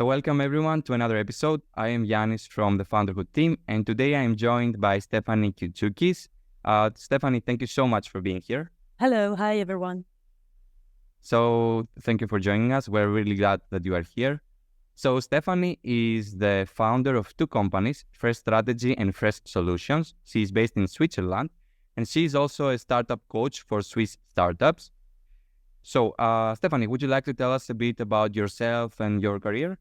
So welcome everyone to another episode. I am Yanis from the Founderhood team, and today I am joined by Stéphanie Kioutsoukis. Stephanie, thank you so much for being here. Hello, hi everyone. So thank you for joining us. We're really glad that you are here. So Stephanie is the founder of two companies, Fresh Strategy and Fresh Solutions. She is based in Switzerland, and she is also a startup coach for Swiss startups. So, Stephanie, would you like to tell us a bit about yourself and your career?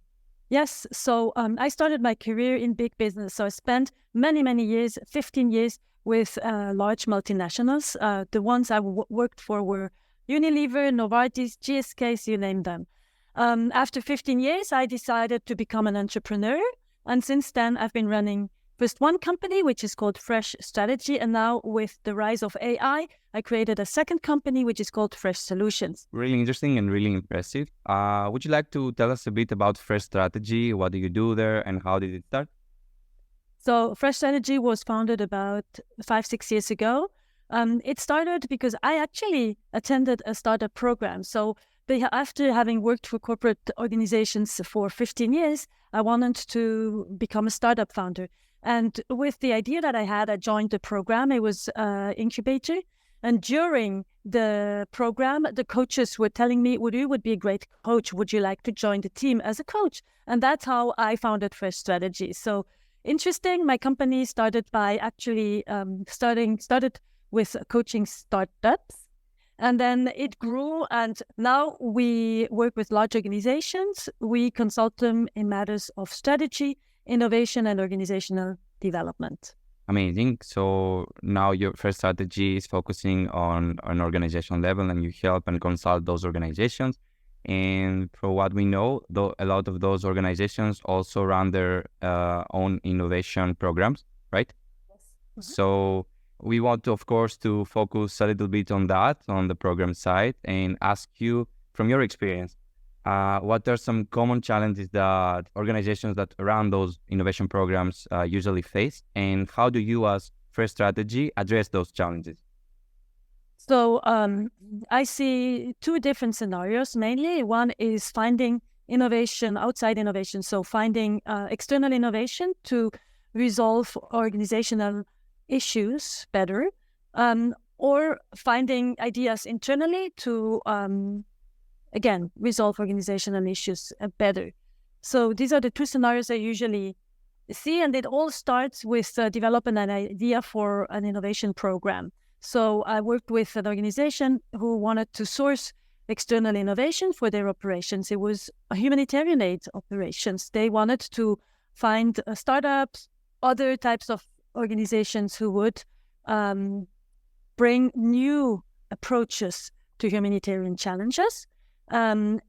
Yes, so I started my career in big business. So I spent many years, 15 years with large multinationals. The ones I worked for were Unilever, Novartis, GSK, so you name them. After 15 years, I decided to become an entrepreneur. And since then, I've been running first one company, which is called Fresh Strategy. And now with the rise of AI, I created a second company, which is called Fresh Solutions. Really interesting and really impressive. Would you like to tell us a bit about Fresh Strategy? What do you do there and how did it start? So Fresh Strategy was founded about 5-6 years ago. It started because I actually attended a startup program. So after having worked for corporate organizations for 15 years, I wanted to become a startup founder. And with the idea that I had, I joined the program. It was incubator. And during the program, the coaches were telling me, you would be a great coach. Would you like to join the team as a coach? And that's how I founded Fresh Strategy. So interesting. My company started by actually started with coaching startups. And then it grew. And now we work with large organizations. We consult them in matters of strategy, innovation, and organizational development. Amazing. So now your Fresh Strategy is focusing on an organizational level and you help and consult those organizations. And for what we know, a lot of those organizations also run their own innovation programs, right? Yes. Mm-hmm. So we want to, of course, to focus a little bit on that, on the program side, and ask you, from your experience, what are some common challenges that organizations that run those innovation programs usually face, and how do you, as Fresh Strategy, address those challenges? So I see two different scenarios. Mainly, one is finding innovation, outside innovation. So finding external innovation to resolve organizational issues better, or finding ideas internally to again, resolve organizational issues better. So these are the two scenarios I usually see, and it all starts with developing an idea for an innovation program. So I worked with an organization who wanted to source external innovation for their operations. It was a humanitarian aid operations. They wanted to find startups, other types of organizations who would bring new approaches to humanitarian challenges. And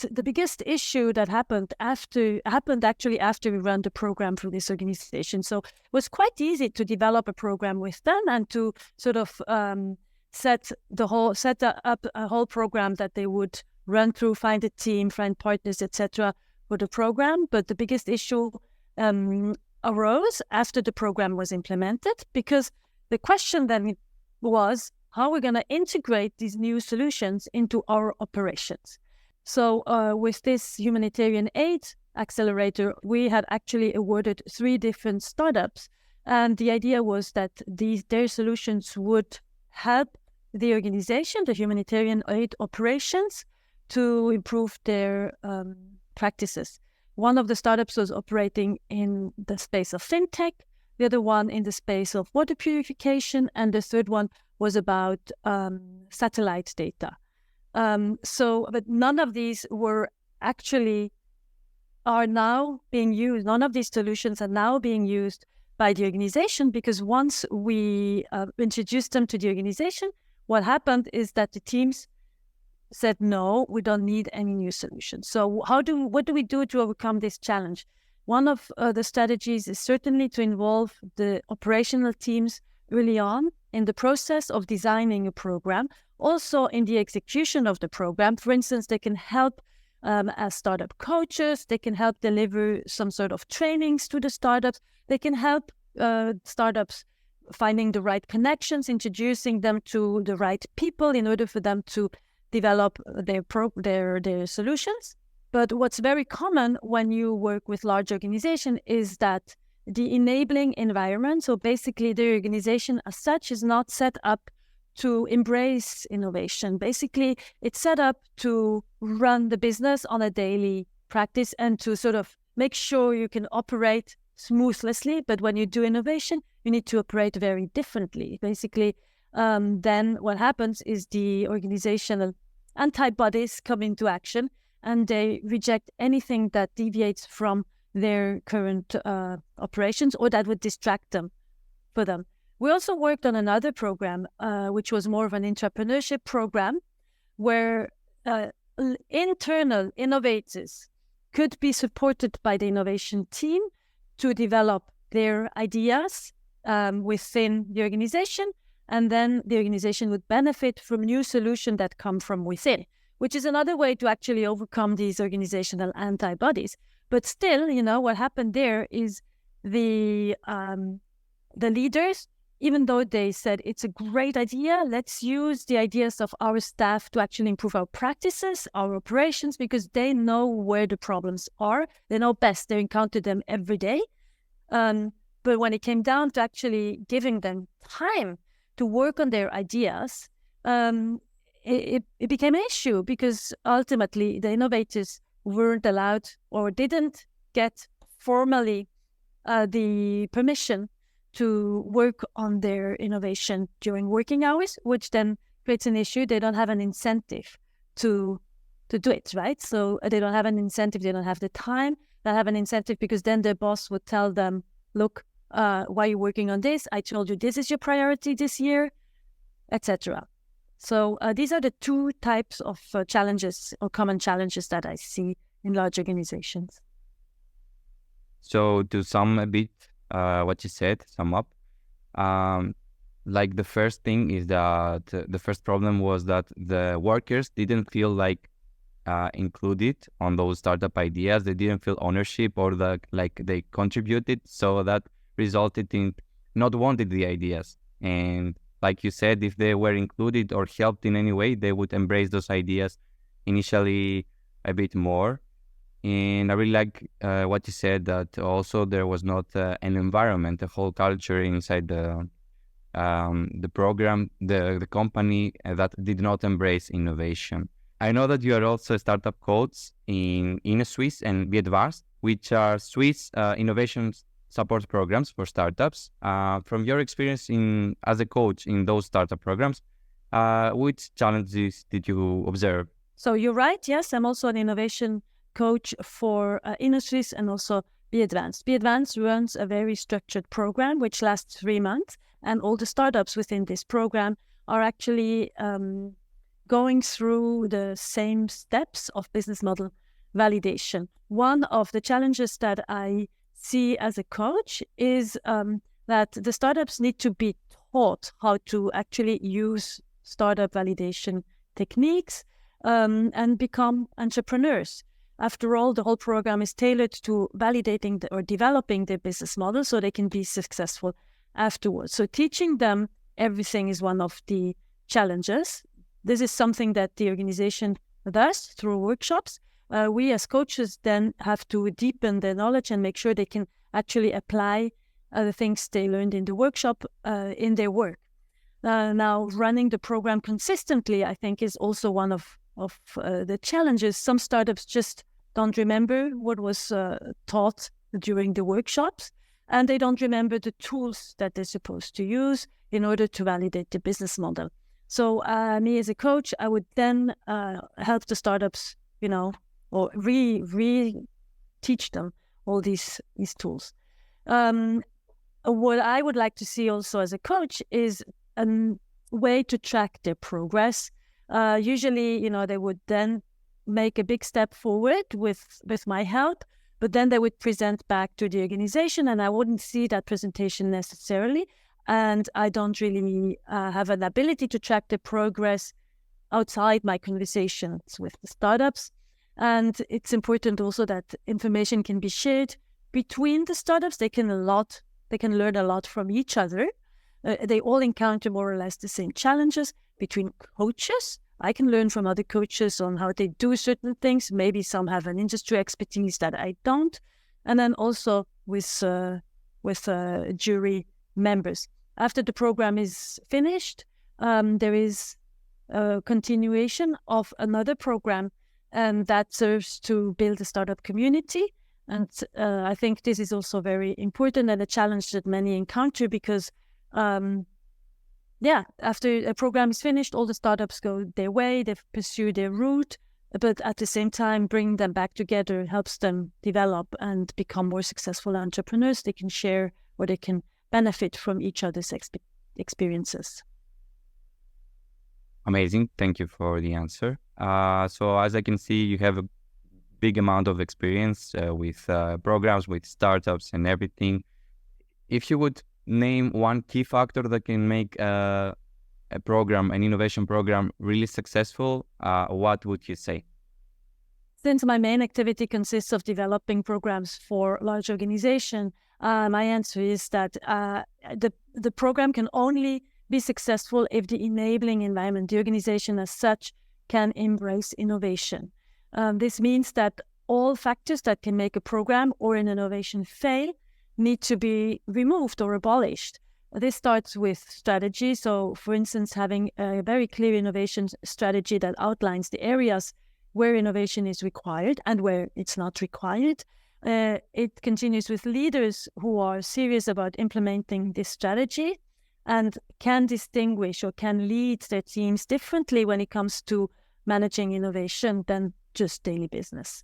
the biggest issue that happened actually after we ran the program for this organization. So it was quite easy to develop a program with them and to sort of set up a whole program that they would run through, find a team, find partners, etc. for the program. But the biggest issue arose after the program was implemented, because the question then was, how are we going to integrate these new solutions into our operations? So with this humanitarian aid accelerator, we had actually awarded 3 different startups. And the idea was that their solutions would help the organization, the humanitarian aid operations, to improve their practices. One of the startups was operating in the space of fintech, the other one in the space of water purification, and the third one was about satellite data. But none of these are now being used. None of these solutions are now being used by the organization, because once we introduced them to the organization, what happened is that the teams said, no, we don't need any new solutions. So what do we do to overcome this challenge? One of the strategies is certainly to involve the operational teams early on in the process of designing a program, also in the execution of the program. For instance, they can help as startup coaches, they can help deliver some sort of trainings to the startups, they can help startups finding the right connections, introducing them to the right people in order for them to develop their solutions. But what's very common when you work with large organization is that the enabling environment, so basically the organization as such is not set up to embrace innovation. Basically, it's set up to run the business on a daily practice and to sort of make sure you can operate smoothly. But when you do innovation, you need to operate very differently. Basically, then what happens is the organizational antibodies come into action and they reject anything that deviates from their current operations or that would distract them for them. We also worked on another program, which was more of an entrepreneurship program, where internal innovators could be supported by the innovation team to develop their ideas within the organization, and then the organization would benefit from new solutions that come from within, which is another way to actually overcome these organizational antibodies. But still, what happened there is the leaders, even though they said it's a great idea, let's use the ideas of our staff to actually improve our practices, our operations, because they know where the problems are. They know best. They encounter them every day. But when it came down to actually giving them time to work on their ideas, it became an issue because ultimately the innovators weren't allowed or didn't get formally the permission to work on their innovation during working hours, which then creates an issue. They don't have an incentive to do it, right? So they don't have an incentive. They don't have the time. They have an incentive because then their boss would tell them, look, why are you working on this? I told you this is your priority this year, etc. So these are the two types of challenges or common challenges that I see in large organizations. So to sum a bit what you said, sum up, like the first thing is that the first problem was that the workers didn't feel like included on those startup ideas. They didn't feel ownership or like they contributed. So that resulted in not wanting the ideas. And like you said, if they were included or helped in any way, they would embrace those ideas initially a bit more. And I really like what you said, that also there was not an environment, a whole culture inside the program, the company that did not embrace innovation. I know that you are also a startup coach in Swiss and ep.10, which are Swiss innovation support programs for startups. From your experience as a coach in those startup programs, which challenges did you observe? So you're right. Yes, I'm also an innovation coach for Swiss and also ep.10. ep.10 runs a very structured program which lasts 3 months, and all the startups within this program are actually going through the same steps of business model validation. One of the challenges that I see as a coach is that the startups need to be taught how to actually use startup validation techniques and become entrepreneurs. After all, the whole program is tailored to validating or developing their business model so they can be successful afterwards. So teaching them everything is one of the challenges. This is something that the organization does through workshops. We as coaches then have to deepen their knowledge and make sure they can actually apply the things they learned in the workshop in their work. Now, running the program consistently, I think, is also one of the challenges. Some startups just don't remember what was taught during the workshops, and they don't remember the tools that they're supposed to use in order to validate the business model. So me as a coach, I would then help the startups, or re-teach them all these tools. What I would like to see also as a coach is a way to track their progress. Usually, they would then make a big step forward with my help, but then they would present back to the organization, and I wouldn't see that presentation necessarily. And I don't really have an ability to track the progress outside my conversations with the startups. And it's important also that information can be shared between the startups. They can learn a lot from each other. They all encounter more or less the same challenges between coaches. I can learn from other coaches on how they do certain things. Maybe some have an industry expertise that I don't. And then also with jury members. After the program is finished, there is a continuation of another program that serves to build a startup community. And I think this is also very important and a challenge that many encounter because, after a program is finished, all the startups go their way, they pursue their route, but at the same time, bringing them back together helps them develop and become more successful entrepreneurs. They can share or they can benefit from each other's experiences. Amazing. Thank you for the answer. So as I can see, you have a big amount of experience with programs, with startups and everything. If you would name one key factor that can make a program, an innovation program, really successful, what would you say? Since my main activity consists of developing programs for large organizations, my answer is that the program can only be successful if the enabling environment, the organization as such, can embrace innovation. This means that all factors that can make a program or an innovation fail need to be removed or abolished. This starts with strategy. So, for instance, having a very clear innovation strategy that outlines the areas where innovation is required and where it's not required. It continues with leaders who are serious about implementing this strategy and can distinguish or can lead their teams differently when it comes to managing innovation than just daily business.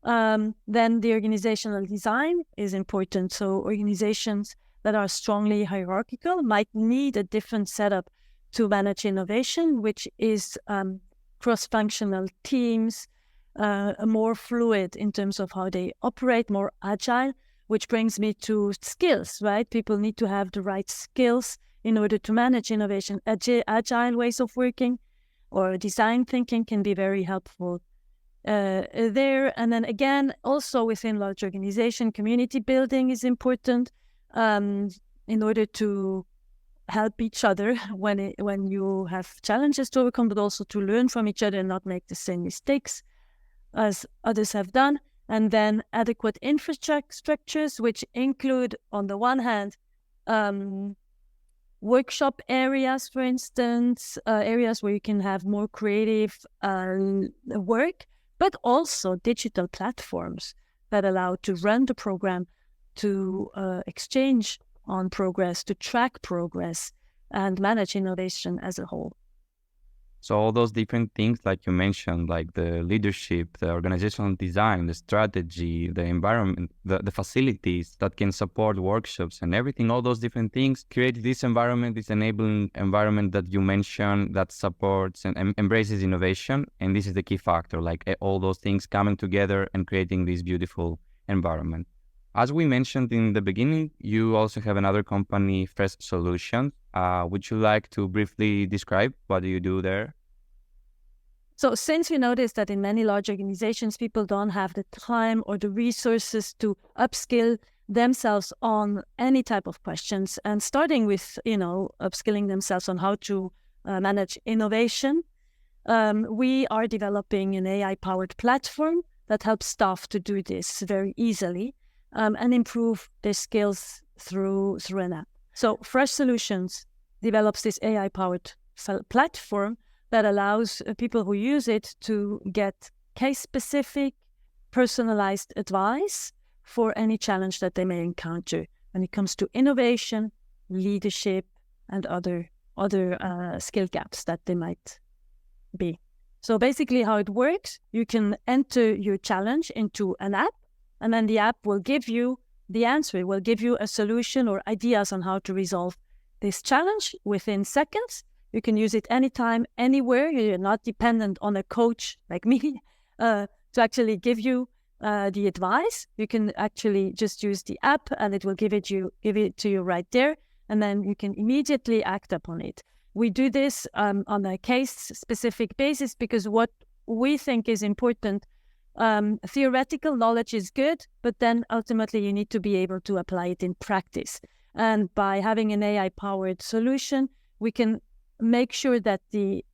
Then the organizational design is important. So organizations that are strongly hierarchical might need a different setup to manage innovation, which is cross-functional teams, more fluid in terms of how they operate, more agile, which brings me to skills, right? People need to have the right skills in order to manage innovation. Agile ways of working or design thinking can be very helpful there. And then again, also within large organization, community building is important in order to help each other when you have challenges to overcome, but also to learn from each other and not make the same mistakes as others have done. And then adequate infrastructures, which include, on the one hand, workshop areas, for instance, areas where you can have more creative work, but also digital platforms that allow to run the program, to exchange on progress, to track progress, and manage innovation as a whole. So all those different things, like you mentioned, like the leadership, the organizational design, the strategy, the environment, the facilities that can support workshops and everything, all those different things create this environment, this enabling environment that you mentioned that supports and embraces innovation. And this is the key factor, like all those things coming together and creating this beautiful environment. As we mentioned in the beginning, you also have another company, Fresh Solutions. Would you like to briefly describe what do you do there? So since we noticed that in many large organizations, people don't have the time or the resources to upskill themselves on any type of questions, and starting with, upskilling themselves on how to manage innovation, we are developing an AI-powered platform that helps staff to do this very easily and improve their skills through an app. So Fresh Solutions develops this AI-powered platform that allows people who use it to get case-specific, personalized advice for any challenge that they may encounter when it comes to innovation, leadership, and other skill gaps that they might be. So basically how it works, you can enter your challenge into an app, and then the app will give you the answer. It will give you a solution or ideas on how to resolve this challenge within seconds. You can use it anytime, anywhere. You're not dependent on a coach like me to actually give you the advice. You can actually just use the app, and it will give it to you right there, and then you can immediately act upon it. We do this on a case-specific basis because what we think is important. Theoretical knowledge is good, but then ultimately you need to be able to apply it in practice. And by having an AI-powered solution, we can make sure that the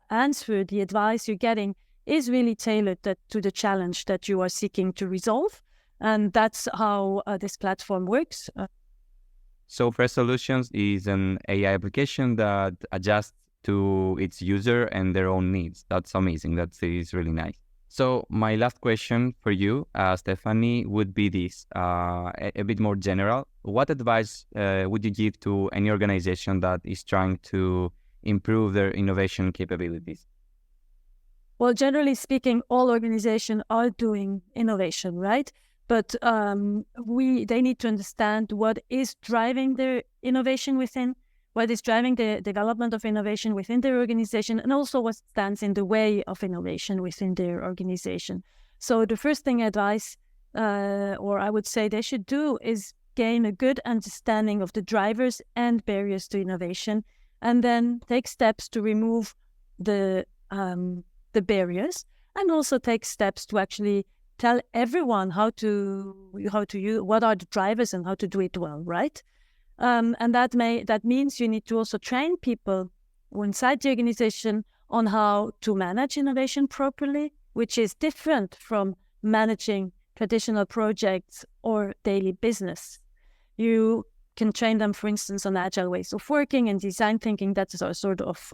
answer, the advice you're getting is really tailored to the challenge that you are seeking to resolve. And that's how this platform works. So Fresh Solutions is an AI application that adjusts to its user and their own needs. That's amazing. That is really nice. So my last question for you, Stephanie, would be this, a bit more general. What advice would you give to any organization that is trying to improve their innovation capabilities? Well, generally speaking, all organizations are doing innovation, right? But they need to understand what is driving their innovation within, what is driving the development of innovation within their organization, and also what stands in the way of innovation within their organization. So the first thing advice, or I would say they should do, is gain a good understanding of the drivers and barriers to innovation, and then take steps to remove the barriers, and also take steps to actually tell everyone how to use, what are the drivers and how to do it well, right? And that means you need to also train people inside the organization on how to manage innovation properly, which is different from managing traditional projects or daily business. You can train them, for instance, on agile ways of working and design thinking. That's a sort of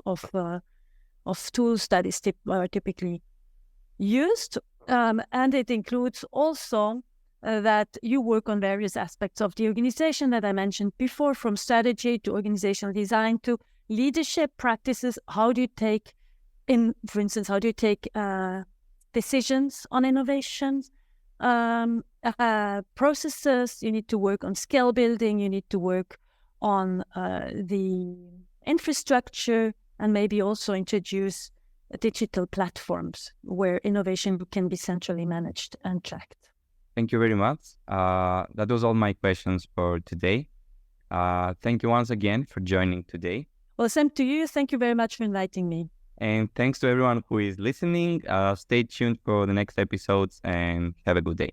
tools that are typically used. And it includes also that you work on various aspects of the organization that I mentioned before, from strategy to organizational design to leadership practices. How do you take decisions on innovations? Processes, you need to work on skill building, you need to work on the infrastructure, and maybe also introduce digital platforms where innovation can be centrally managed and tracked. Thank you very much. That was all my questions for today. Thank you once again for joining today. Well, same to you. Thank you very much for inviting me. And thanks to everyone who is listening. Stay tuned for the next episodes and have a good day.